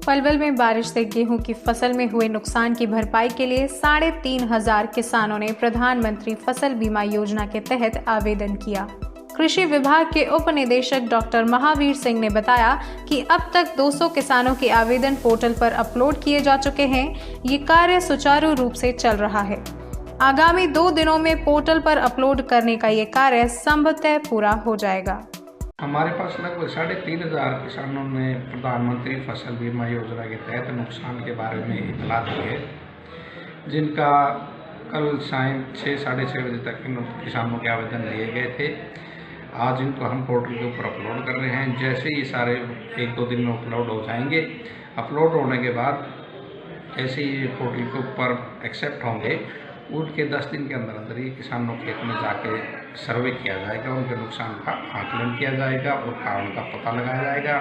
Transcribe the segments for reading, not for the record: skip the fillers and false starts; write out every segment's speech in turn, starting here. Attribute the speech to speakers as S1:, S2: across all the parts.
S1: पलवल में बारिश से गेहूं की फसल में हुए नुकसान की भरपाई के लिए 3,500 किसानों ने प्रधानमंत्री फसल बीमा योजना के तहत आवेदन किया। कृषि विभाग के उप निदेशक डॉक्टर महावीर सिंह ने बताया कि अब तक 200 किसानों के आवेदन पोर्टल पर अपलोड किए जा चुके हैं। ये कार्य सुचारू रूप से चल रहा है। आगामी 2 दिनों में पोर्टल पर अपलोड करने का ये कार्य संभवतः पूरा हो जाएगा।
S2: हमारे पास लगभग 3,500 किसानों ने प्रधानमंत्री फसल बीमा योजना के तहत नुकसान के बारे में इतला दी है, जिनका कल शाम 6-6:30 बजे तक इन किसानों के आवेदन लिए गए थे। आज इनको हम पोर्टल के ऊपर अपलोड कर रहे हैं। जैसे ही सारे 1-2 दिन में अपलोड हो जाएंगे, अपलोड होने के बाद जैसे ही पोर्टल के ऊपर एक्सेप्ट होंगे, उनके 10 दिन के अंदर अंदर ही किसानों के खेत में जाके सर्वे किया जाएगा, उनके नुकसान का आकलन किया जाएगा और कारण का पता लगाया जाएगा।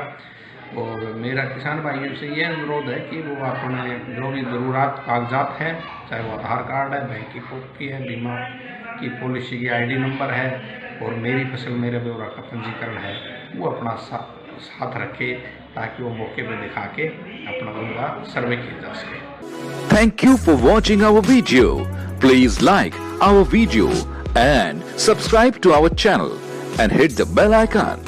S2: और मेरा किसान भाइयों से ये अनुरोध है कि वो अपने जो भी ज़रूरत कागजात हैं, चाहे वो आधार कार्ड है, बैंक की कॉपी है, बीमा की पॉलिसी की ID नंबर है और मेरी फसल मेरे ब्यौरा का पंजीकरण है, वो अपना साथ रखे ताकि वो मौके पर दिखा के अपना उनका सर्वे किया जा सके।
S3: Thank you for watching our video. Please like our video and subscribe to our channel and hit the bell icon.